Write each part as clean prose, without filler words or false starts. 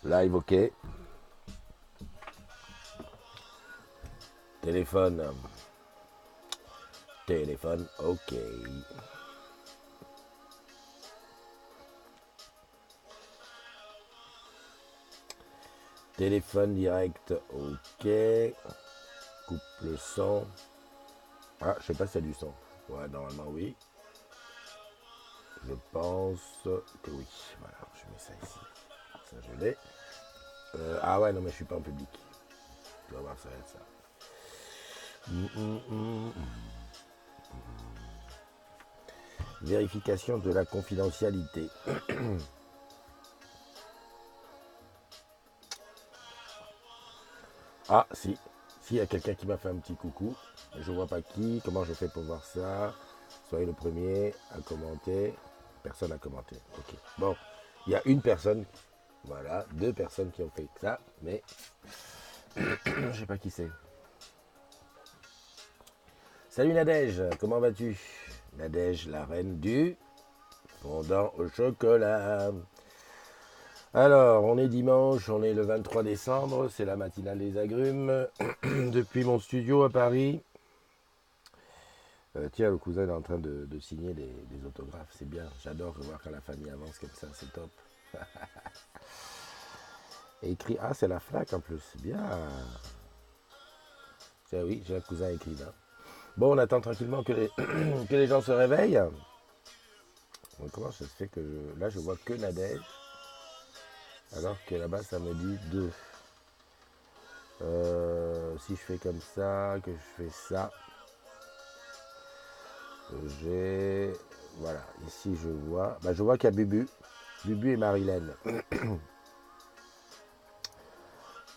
Live, ok. Téléphone. Téléphone, ok. Téléphone direct, ok. Coupe le son. Ah, je sais pas si c'est du son. Ouais, normalement oui. Je pense que oui. Voilà, je mets ça ici. Ça, je l'ai. Ah ouais, non, mais je suis pas en public. Tu vas voir, ça va être ça. Vérification de la confidentialité. Ah, si. Si, il y a quelqu'un qui m'a fait un petit coucou. Je vois pas qui. Comment je fais pour voir ça? Soyez le premier à commenter. Personne n'a commenté. Ok. Bon, il y a une personne. Voilà, deux personnes qui ont fait ça. Mais je sais pas qui c'est. Salut Nadège, comment vas-tu? Nadège, la reine du fondant au chocolat. Alors, on est dimanche, on est le 23 décembre, c'est la matinale des agrumes. Depuis mon studio à Paris. Tiens, le cousin est en train de signer des autographes, c'est bien. J'adore voir quand la famille avance comme ça, c'est top. Écrit, ah, c'est la flaque en plus, bien. Tiens, oui, j'ai un cousin écrivain. Bon, on attend tranquillement que les gens se réveillent. Donc, comment ça se fait que là, je vois que Nadège, alors que là-bas, ça me dit deux. Si je fais comme ça, que je fais ça, j'ai... Voilà, ici je vois... Bah, je vois qu'il y a Bubu. Bubu et Marilène.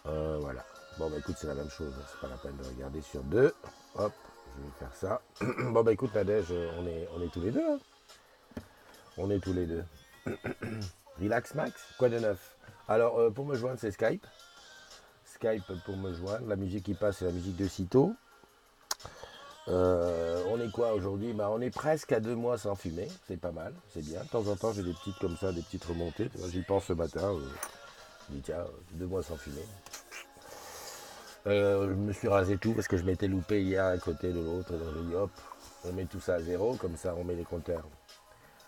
Voilà. Bon, bah écoute, c'est la même chose. C'est pas la peine de regarder sur deux. Hop, je vais faire ça. Bon, bah écoute, Nadège, on est tous les deux. Hein. On est tous les deux. Relax Max, quoi de neuf? Alors, pour me joindre, c'est Skype. Skype pour me joindre. La musique qui passe, c'est la musique de Cito. On est quoi aujourd'hui? Bah, on est presque à 2 mois sans fumer, c'est pas mal, c'est bien. De temps en temps, j'ai des petites comme ça, des petites remontées. J'y pense ce matin. Je dis tiens, 2 mois sans fumer. Je me suis rasé tout parce que je m'étais loupé hier à côté de l'autre. Donc j'ai dit hop, on met tout ça à zéro, comme ça on met les compteurs.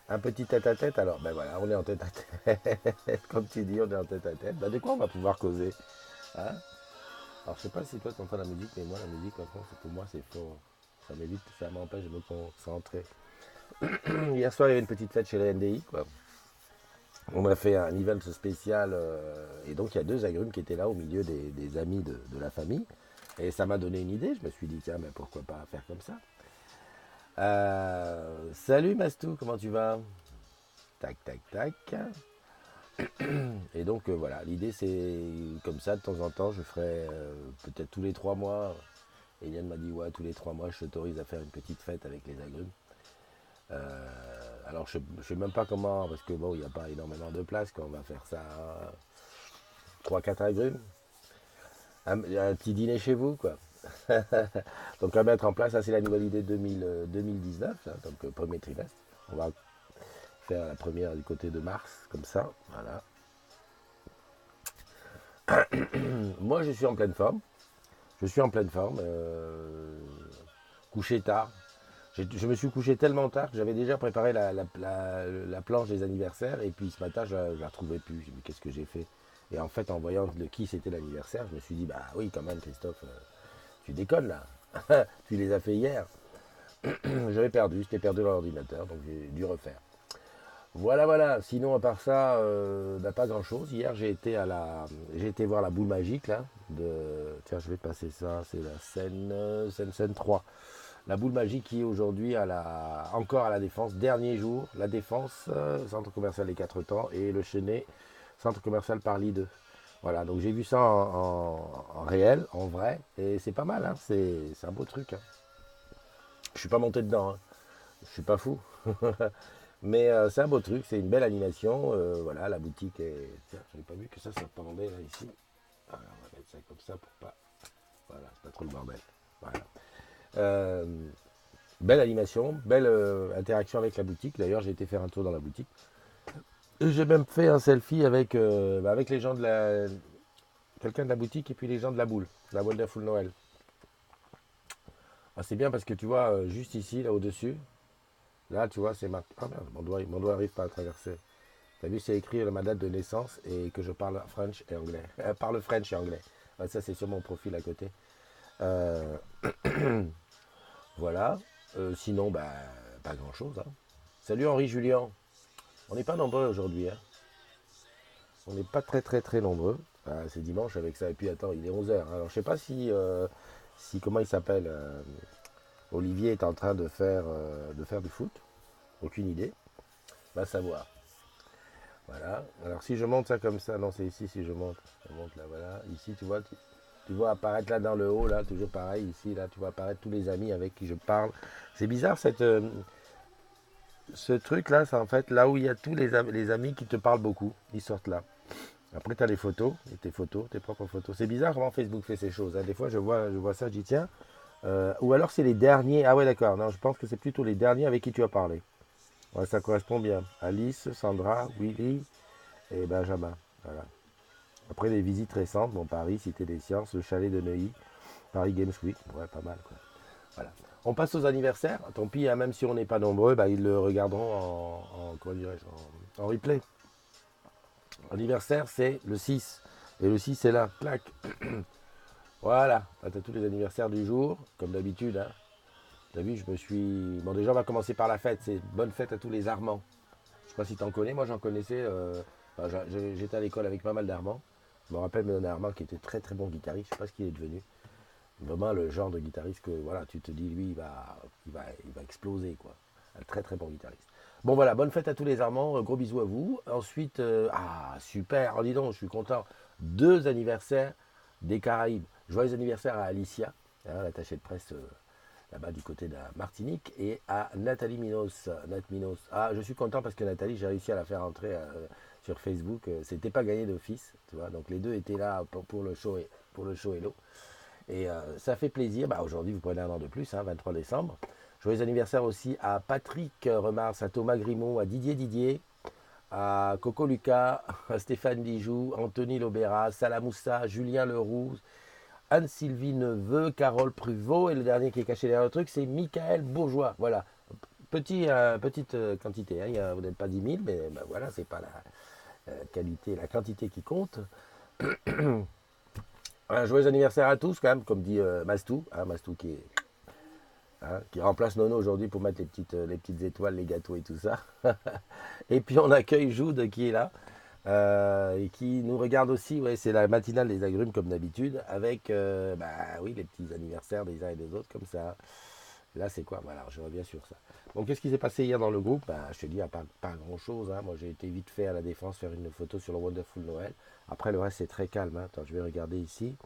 Un petit tête à tête, alors ben voilà, on est en tête à tête. Comme tu dis, on est en tête à tête. Ben, de quoi on va pouvoir causer, hein? Alors je sais pas si toi tu entends la musique, mais moi la musique, pour moi c'est fort. Ça m'évite, ça m'empêche de me concentrer. Hier soir, il y avait une petite fête chez les NDI, quoi. On a fait un event spécial, et donc il y a deux agrumes qui étaient là au milieu des amis de la famille. Et ça m'a donné une idée, je me suis dit, tiens, mais pourquoi pas faire comme ça. Salut Mastou, comment tu vas? Tac, tac, tac. Et donc voilà, l'idée c'est comme ça, de temps en temps, je ferai peut-être tous les 3 mois. Eliane m'a dit, ouais, tous les 3 mois, je t'autorise à faire une petite fête avec les agrumes. Alors je ne sais même pas comment, parce que bon, il n'y a pas énormément de place, quand on va faire ça 3-4 agrumes. Un petit dîner chez vous, quoi. Donc à mettre en place, ça c'est la nouvelle idée 2019, là, donc premier trimestre. On va faire la première du côté de mars, comme ça, voilà. Moi je suis en pleine forme, je suis en pleine forme, couché tard. Je me suis couché tellement tard que j'avais déjà préparé la planche des anniversaires et puis ce matin je ne la retrouvais plus. J'ai dit qu'est-ce que j'ai fait? Et en fait en voyant de qui c'était l'anniversaire, je me suis dit bah oui quand même Christophe, tu déconnes là. Tu les as fait hier. J'avais perdu, j'étais perdu dans l'ordinateur, donc j'ai dû refaire. Voilà, voilà. Sinon, à part ça, bah, pas grand-chose. Hier, j'ai été voir la boule magique là. Tiens, je vais passer ça. C'est la scène 3. La boule magique qui est aujourd'hui encore à la Défense. Dernier jour, la Défense, centre commercial Les Quatre Temps, et le Chenet, centre commercial Parly 2. Voilà, donc j'ai vu ça en réel, en vrai, et c'est pas mal. Hein. C'est un beau truc. Hein. Je suis pas monté dedans. Hein. Je suis pas fou. Mais c'est un beau truc, c'est une belle animation. Voilà, la boutique est. Tiens, j'avais pas vu que ça pendait là ici. Voilà, on va mettre ça comme ça pour pas. Voilà, c'est pas trop le bordel. Voilà. Euh, Belle animation, belle interaction avec la boutique. D'ailleurs, j'ai été faire un tour dans la boutique. Et j'ai même fait un selfie avec les gens de la. Quelqu'un de la boutique et puis les gens de la Wonderful Noël. Ah, c'est bien parce que tu vois, juste ici, là au-dessus, là, tu vois, c'est ma. Ah merde, mon doigt n'arrive pas à traverser. T'as vu, c'est écrit ma date de naissance et que je parle French et anglais. Parle French et anglais. Ah, ça, c'est sur mon profil à côté. Euh, voilà. Sinon, bah, pas grand-chose, hein. Salut Henri Julien. On n'est pas nombreux aujourd'hui, hein. On n'est pas très très très nombreux. Ah, c'est dimanche avec ça. Et puis attends, il est 11 h. Alors je sais pas si comment il s'appelle, Olivier est en train de faire du foot. Aucune idée. Va savoir. Voilà. Alors si je monte ça comme ça, non c'est ici si je monte. Je monte là, voilà. Ici tu vois apparaître là dans le haut, là, toujours pareil, ici, là, tu vois apparaître tous les amis avec qui je parle. C'est bizarre ce truc là, c'est en fait là où il y a tous les amis qui te parlent beaucoup. Ils sortent là. Après, tu as les photos, et tes photos, tes propres photos. C'est bizarre comment Facebook fait ces choses, hein. Des fois, je vois ça, je dis tiens. Ou alors, c'est les derniers. Ah ouais, d'accord. Non, je pense que c'est plutôt les derniers avec qui tu as parlé. Ouais, ça correspond bien. Alice, Sandra, Willy et Benjamin. Voilà. Après, les visites récentes, bon, Paris, Cité des Sciences, le chalet de Neuilly, Paris Games Week. Ouais, pas mal, quoi. Voilà. On passe aux anniversaires. Tant pis, hein, même si on n'est pas nombreux, bah, ils le regarderont comment dirais-je, en replay. Anniversaire, c'est le 6. Et le 6 est là. Clac. Voilà, tu as tous les anniversaires du jour, comme d'habitude, hein. Tu as vu, je me suis. Bon, déjà, on va commencer par la fête. C'est bonne fête à tous les Armands. Je sais pas si tu en connais, moi j'en connaissais. Enfin, j'étais à l'école avec pas mal d'Armands. Je me rappelle mon Armand qui était très très bon guitariste. Je sais pas ce qu'il est devenu. Vraiment le genre de guitariste que voilà, tu te dis, lui, il va exploser, quoi. Un très très bon guitariste. Bon, voilà, bonne fête à tous les Armands. Gros bisous à vous. Ensuite, ah, super, oh, dis donc, je suis content. 2 anniversaires des Caraïbes. Joyeux anniversaire à Alicia, hein, l'attachée de presse là-bas du côté de la Martinique, et à Nathalie Minos. Nat Minos. Ah, je suis content parce que Nathalie, j'ai réussi à la faire entrer sur Facebook. C'était pas gagné d'office, tu vois. Donc les deux étaient là pour le show et pour le show Hello. Et ça fait plaisir. Bah, aujourd'hui, vous prenez un an de plus, hein, 23 décembre. Joyeux anniversaire aussi à Patrick Remars, à Thomas Grimaud, à Didier Didier, à Coco Lucas, à Stéphane Bijoux, Anthony Lobera, Salamoussa, Julien Leroux, Anne-Sylvie Neveu, Carole Pruvot, et le dernier qui est caché derrière le truc, c'est Michael Bourgeois. Voilà. Petite quantité, hein. Vous n'êtes pas 10 000, mais bah, voilà, c'est pas la qualité, la quantité qui compte. Un joyeux anniversaire à tous, quand même, comme dit Mastou, hein, Mastou qui remplace Nono aujourd'hui pour mettre les petites étoiles, les gâteaux et tout ça. Et puis on accueille Joude qui est là, et qui nous regarde aussi. Ouais, c'est la matinale des agrumes comme d'habitude, avec bah oui, les petits anniversaires des uns et des autres comme ça. Là c'est quoi? Voilà, je reviens sur ça. Donc qu'est-ce qui s'est passé hier dans le groupe? Bah, je te dis, pas grand chose, hein. Moi j'ai été vite fait à la Défense faire une photo sur le Wonderful Noël. Après le reste c'est très calme, hein. Attends, je vais regarder ici.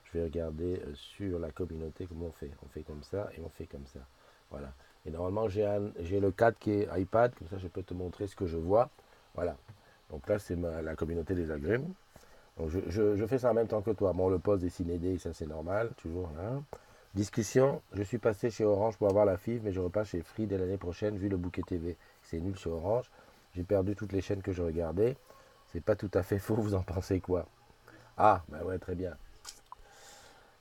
Je vais regarder sur la communauté comment on fait. On fait comme ça et on fait comme ça. Voilà. Et normalement, j'ai le 4 qui est iPad, comme ça je peux te montrer ce que je vois. Voilà. Donc là, c'est la communauté des agrumes. Donc je fais ça en même temps que toi. Bon, le poste des cinédés, ça c'est normal, toujours là. Discussion, je suis passé chez Orange pour avoir la FIV, mais je repasse chez Free dès l'année prochaine, vu le bouquet TV. C'est nul chez Orange. J'ai perdu toutes les chaînes que je regardais. C'est pas tout à fait faux, vous en pensez quoi? Ah, bah ouais, très bien.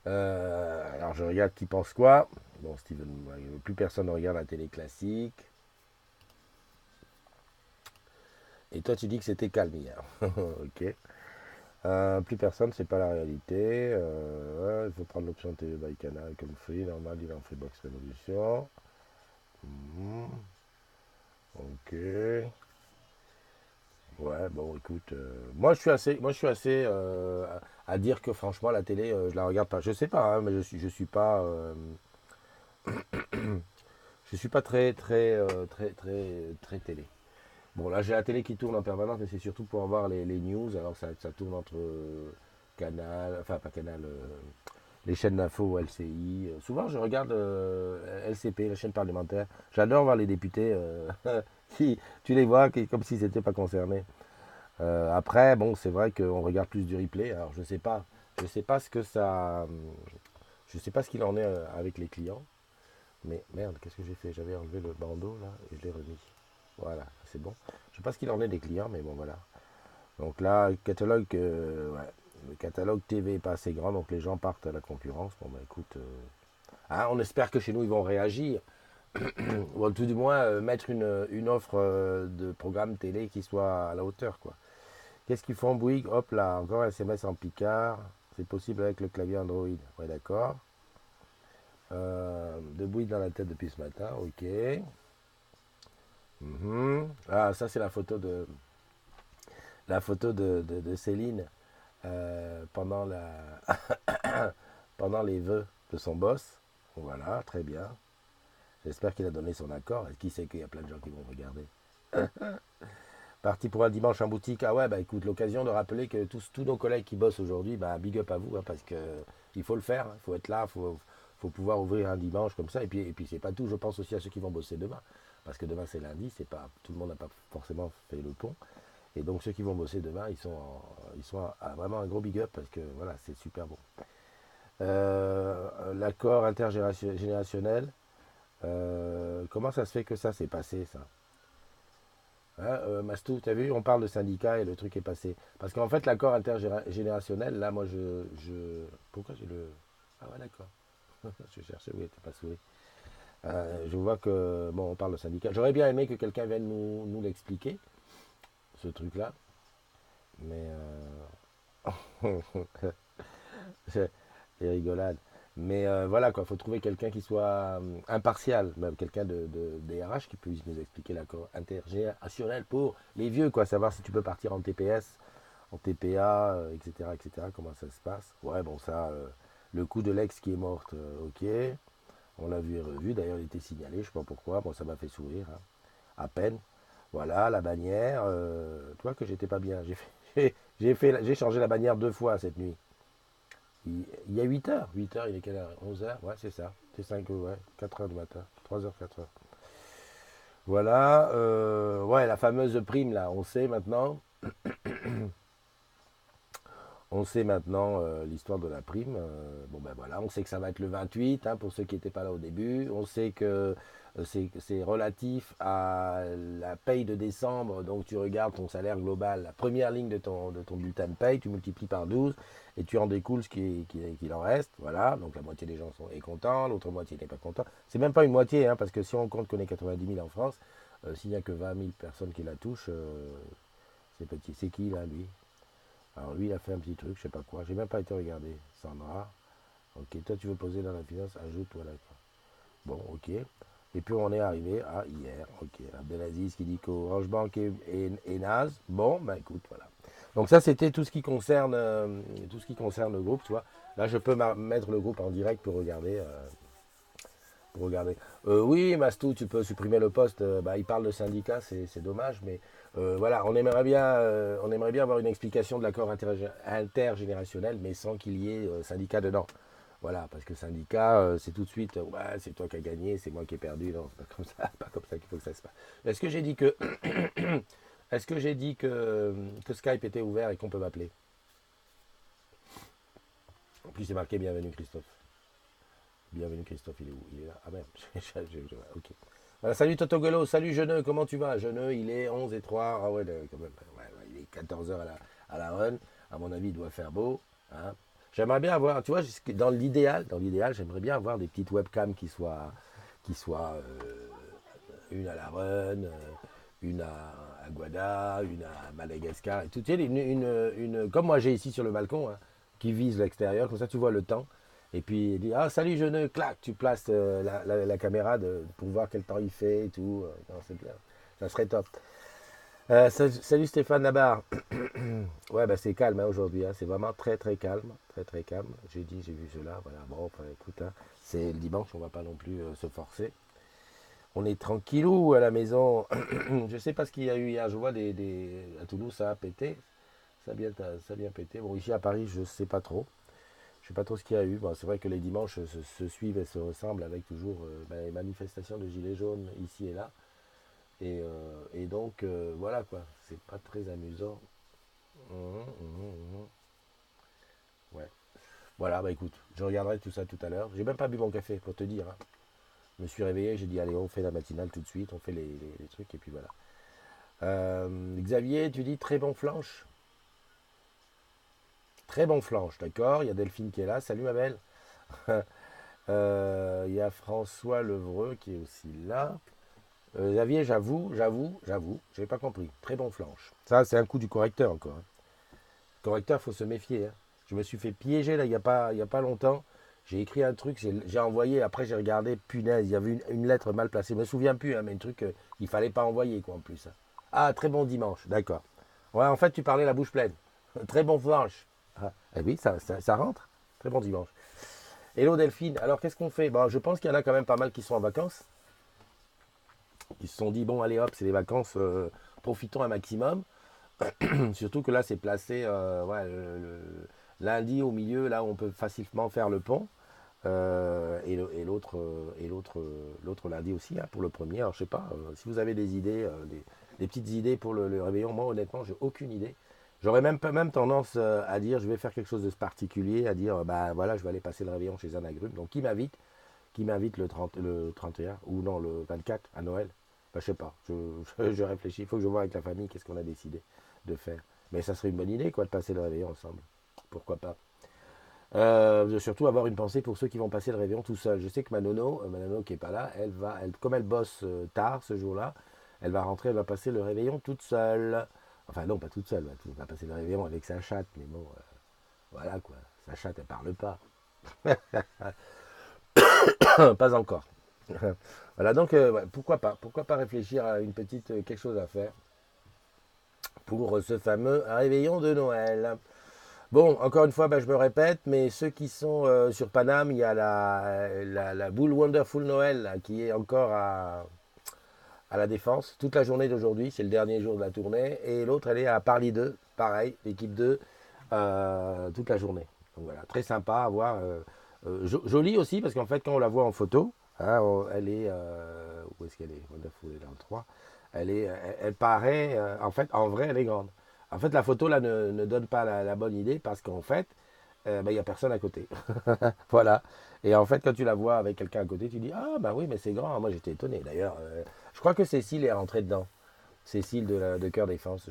Alors je regarde qui pense quoi. Bon, Steven, plus personne ne regarde la télé classique. Et toi, tu dis que c'était calme hier. Ok. Plus personne, c'est pas la réalité. Ouais, il faut prendre l'option TV by Canal comme free. Normal, il est en Freebox Révolution. Mhm. Ok. Ouais, bon, écoute, moi je suis assez à dire que franchement la télé, je la regarde pas. Je sais pas, hein, mais je suis pas très très très très très télé. Bon, là, j'ai la télé qui tourne en permanence, mais c'est surtout pour avoir les news. Alors, ça tourne entre Canal, enfin, pas Canal, les chaînes d'info, LCI. Souvent, je regarde LCP, la chaîne parlementaire. J'adore voir les députés qui, tu les vois comme s'ils n'étaient pas concernés. Après, bon, c'est vrai qu'on regarde plus du replay. Alors, je sais pas. Je sais pas ce que ça. Je sais pas ce qu'il en est avec les clients. Mais merde, qu'est-ce que j'ai fait? J'avais enlevé le bandeau là et je l'ai remis. Voilà, c'est bon. Je sais pas ce qu'il en est des clients, mais bon, voilà. Donc là, le catalogue, ouais, le catalogue TV est pas assez grand, donc les gens partent à la concurrence. Bon, bah écoute, hein, on espère que chez nous, ils vont réagir. Ou tout du moins, mettre une offre de programme télé qui soit à la hauteur, quoi. Qu'est-ce qu'ils font, Bouygues? Hop là, encore un SMS en Picard. C'est possible avec le clavier Android. Ouais, d'accord. De Bouygues dans la tête depuis ce matin, ok. Mhm. Ah, ça c'est la photo de Céline pendant pendant les vœux de son boss. Voilà, très bien. J'espère qu'il a donné son accord. Et qui sait qu'il y a plein de gens qui vont regarder. Parti pour un dimanche en boutique. Ah ouais, bah écoute, l'occasion de rappeler que tous nos collègues qui bossent aujourd'hui, bah big up à vous, hein, parce que il faut le faire, il faut être là, faut pouvoir ouvrir un dimanche comme ça. Et puis c'est pas tout, je pense aussi à ceux qui vont bosser demain. Parce que demain c'est lundi, c'est pas tout le monde n'a pas forcément fait le pont. Et donc ceux qui vont bosser demain, ils sont à vraiment un gros big up parce que voilà, c'est super bon. L'accord intergénérationnel, comment ça se fait que ça s'est passé ça? Hein, Mastou, t'as vu, on parle de syndicat et le truc est passé. Parce qu'en fait, l'accord intergénérationnel, là, moi, Pourquoi j'ai le... Ah ouais, d'accord. Je cherchais où il était pas souris. Je vois que... Bon, on parle de syndicat. J'aurais bien aimé que quelqu'un vienne nous l'expliquer, ce truc-là. Mais... C'est des rigolades. Mais voilà, quoi, faut trouver quelqu'un qui soit impartial, même quelqu'un des RH qui puisse nous expliquer l'accord intergénérationnel pour les vieux, quoi, savoir si tu peux partir en TPS, en TPA, etc., etc., comment ça se passe. Ouais, bon, ça, le coup de l'ex qui est morte, ok, on l'a vu et revu, d'ailleurs, il était signalé, je sais pas pourquoi, bon, ça m'a fait sourire, hein, à peine. Voilà, la bannière, toi que j'étais pas bien, j'ai changé la bannière 2 fois cette nuit. Il y a 8 heures. 8 heures, il est quelle heure? 11 heures. Ouais, c'est ça. C'est 5 ouais, 4 heures du matin. 3 heures, 4 heures. Voilà. Ouais, la fameuse prime, là, on sait maintenant. On sait maintenant l'histoire de la prime. Bon, ben voilà, on sait que ça va être le 28, hein, pour ceux qui n'étaient pas là au début. On sait que c'est relatif à la paye de décembre. Donc, tu regardes ton salaire global, la première ligne de ton bulletin de paye, tu multiplies par 12 et tu en découles ce qu'il en reste. Voilà, donc la moitié des gens est content, l'autre moitié n'est pas content. C'est même pas une moitié, hein, parce que si on compte qu'on est 90 000 en France, s'il n'y a que 20 000 personnes qui la touchent, c'est petit. C'est qui, là, lui? Alors lui, il a fait un petit truc, je sais pas quoi. J'ai même pas été regarder. Sandra. Ok, toi tu veux poser dans la finance, ajoute, voilà. Bon, ok. Et puis on est arrivé à hier. Ok. Abdelaziz qui dit qu'Orange Bank est naze. Bon, bah écoute, voilà. Donc ça, c'était tout ce qui concerne le groupe, tu vois. Là, je peux mettre le groupe en direct pour regarder. Oui, Mastou, tu peux supprimer le poste. Bah, il parle de syndicat, c'est dommage, mais voilà, on aimerait bien avoir une explication de l'accord intergénérationnel, mais sans qu'il y ait syndicat dedans. Voilà, parce que syndicat, c'est tout de suite, ouais, c'est toi qui as gagné, c'est moi qui ai perdu. Non, c'est pas comme ça, pas comme ça qu'il faut que ça se passe. Est-ce que j'ai dit que, est-ce que j'ai dit que Skype était ouvert et qu'on peut m'appeler? En plus, c'est marqué bienvenue Christophe. Bienvenue Christophe, il est où? Il est là. Ah merde, ok. Voilà, salut Totogolo, salut Jeuneux, comment tu vas? Jeuneux, il est 11h03. Ah ouais, quand même, ouais, ouais, il est 14 heures à la run. À mon avis, il doit faire beau, hein. J'aimerais bien avoir, tu vois, dans l'idéal, j'aimerais bien avoir des petites webcams qui soient une à la run, une à Aguada, une à Madagascar, et tout, tu sais, comme moi j'ai ici sur le balcon, hein, qui vise l'extérieur, comme ça tu vois le temps. Et puis il dit, ah salut jeune, clac, tu places la caméra pour voir quel temps il fait et tout. Non, c'est bien, ça serait top. Salut Stéphane Labarre. Ouais, bah c'est calme, hein, aujourd'hui, hein. C'est vraiment très très calme, très très calme. J'ai vu cela, voilà. Bon, enfin, écoute, hein, c'est le dimanche, on va pas non plus se forcer. On est tranquillou à la maison. Je sais pas ce qu'il y a eu hier. Je vois à Toulouse, ça a pété. Ça a bien pété. Bon, ici à Paris, je sais pas trop. Je sais pas trop ce qu'il y a eu. Bon, c'est vrai que les dimanches se suivent et se ressemblent avec toujours les manifestations de gilets jaunes ici et là. Et donc, voilà quoi. C'est pas très amusant. Mhm, mhm, mhm. Ouais. Voilà, bah écoute, je regarderai tout ça tout à l'heure. J'ai même pas bu mon café, pour te dire, hein. Je me suis réveillé, j'ai dit allez, on fait la matinale tout de suite, on fait les trucs et puis voilà. Xavier, tu dis très bon flanche. Très bon flanche, d'accord. Il y a Delphine qui est là. Salut ma belle. Il y a François Levreux qui est aussi là. Xavier, j'ai pas compris. Très bon flanche. Ça, c'est un coup du correcteur encore, hein. Le correcteur, faut se méfier, hein. Je me suis fait piéger là, il y a pas longtemps. J'ai écrit un truc, j'ai envoyé, après j'ai regardé, punaise, il y avait une lettre mal placée. Je me souviens plus, hein, mais un truc il fallait pas envoyer, quoi, en plus, hein. Ah, très bon dimanche, d'accord. Ouais, en fait, tu parlais la bouche pleine. Très bon flanche. Ah, eh oui, ça rentre. Très bon dimanche. Hello Delphine, alors qu'est-ce qu'on fait? Bon, je pense qu'il y en a quand même pas mal qui sont en vacances. Ils se sont dit, bon, allez hop, c'est les vacances, profitons un maximum. Surtout que là, c'est placé ouais, lundi au milieu, là où on peut facilement faire le pont. L'autre lundi aussi, hein, pour le premier. Alors, je sais pas, si vous avez des idées, des petites idées pour le réveillon, moi, honnêtement, j'ai aucune idée. J'aurais même tendance à dire, je vais faire quelque chose de particulier, à dire, bah voilà, je vais aller passer le réveillon chez un agrume. Donc, qui m'invite le 31 ou non, le 24 à Noël. Bah, je sais pas, je réfléchis, il faut que je vois avec la famille qu'est-ce qu'on a décidé de faire. Mais ça serait une bonne idée, quoi, de passer le réveillon ensemble. Pourquoi pas. De surtout avoir une pensée pour ceux qui vont passer le réveillon tout seul. Je sais que ma nono qui est pas là, comme elle bosse tard ce jour-là, elle va passer le réveillon toute seule. Enfin non, pas toute seule, elle va passer le réveillon avec sa chatte, mais bon, voilà quoi, sa chatte elle parle pas. Pas encore. Voilà donc ouais, pourquoi pas réfléchir à une petite quelque chose à faire pour ce fameux réveillon de Noël. Bon, encore une fois, bah, je me répète, mais ceux qui sont sur Paname, il y a la boule Wonderful Noël là, qui est encore à la Défense toute la journée d'aujourd'hui. C'est le dernier jour de la tournée. Et l'autre, elle est à Parly 2, pareil, équipe 2, toute la journée. Donc voilà, très sympa à voir. Jolie aussi, parce qu'en fait, quand on la voit en photo, hein, elle est. Où est-ce qu'elle est? Wonderful, elle est dans le 3. Elle paraît. En fait, en vrai, elle est grande. En fait, la photo là ne donne pas la bonne idée parce qu'en fait, il n'y a personne à côté. Voilà. Et en fait, quand tu la vois avec quelqu'un à côté, tu dis ah, bah oui, mais c'est grand. Moi, j'étais étonné. D'ailleurs, je crois que Cécile est rentrée dedans. Cécile de Cœur Défense.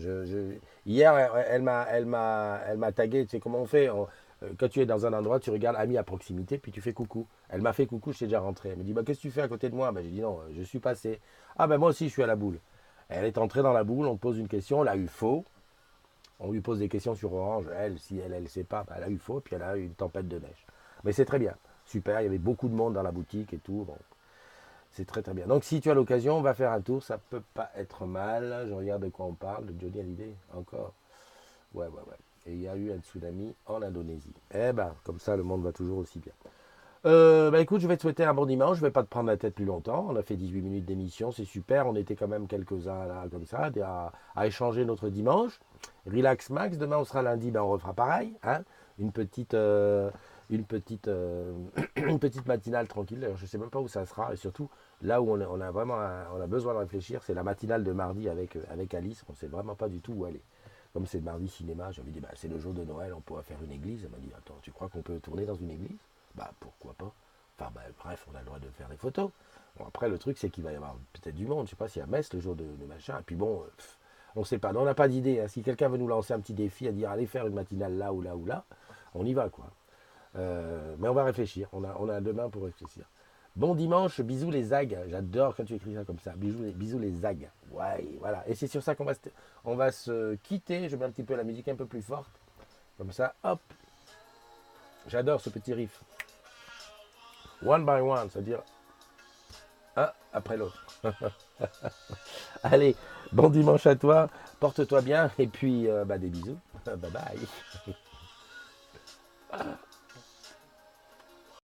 Hier, elle m'a tagué. Tu sais comment on fait? Quand tu es dans un endroit, tu regardes ami à proximité, puis tu fais coucou. Elle m'a fait coucou, je suis déjà rentré. Elle me dit bah, qu'est-ce que tu fais à côté de moi? Bah, j'ai dit non, je suis passé. Ah, ben moi aussi, je suis à la boule. Elle est entrée dans la boule, on te pose une question, elle a eu faux. On lui pose des questions sur Orange. Elle, si elle ne sait pas, bah, elle a eu faux, puis elle a eu une tempête de neige. Mais c'est très bien. Super, il y avait beaucoup de monde dans la boutique et tout. Bon, c'est très très bien. Donc si tu as l'occasion, on va faire un tour, ça peut pas être mal. Je regarde de quoi on parle, de Johnny Hallyday, encore. Ouais, ouais, ouais. Et il y a eu un tsunami en Indonésie. Eh ben, comme ça, le monde va toujours aussi bien. Bah écoute, je vais te souhaiter un bon dimanche. Je vais pas te prendre la tête plus longtemps. On a fait 18 minutes d'émission, c'est super. On était quand même quelques-uns là, comme ça, à échanger notre dimanche. Relax max. Demain, on sera lundi, ben on refera pareil, hein. Une petite, une petite, une petite matinale tranquille. D'ailleurs, je sais même pas où ça sera. Et surtout, là où on a vraiment, on a besoin de réfléchir, c'est la matinale de mardi avec Alice. On sait vraiment pas du tout où aller. Comme c'est mardi cinéma, j'avais dit, bah, c'est le jour de Noël, on pourra faire une église. Elle m'a dit, attends, tu crois qu'on peut tourner dans une église? Bah pourquoi pas. Enfin bah, bref, on a le droit de faire des photos. Bon, après le truc c'est qu'il va y avoir peut-être du monde, je sais pas s'il y a Metz le jour de machin. Et puis bon, on sait pas, non, on n'a pas d'idée, hein. Si quelqu'un veut nous lancer un petit défi à dire allez faire une matinale là ou là ou là, on y va quoi. Mais on va réfléchir, on a demain pour réfléchir. Bon dimanche, bisous les zags. J'adore quand tu écris ça comme ça. Bisous les zags. Ouais, voilà. Et c'est sur ça qu'on va se quitter. Je mets un petit peu la musique un peu plus forte. Comme ça, hop. J'adore ce petit riff. One by one, c'est-à-dire un après l'autre. Allez, bon dimanche à toi, porte-toi bien et puis bah, des bisous. Bye bye.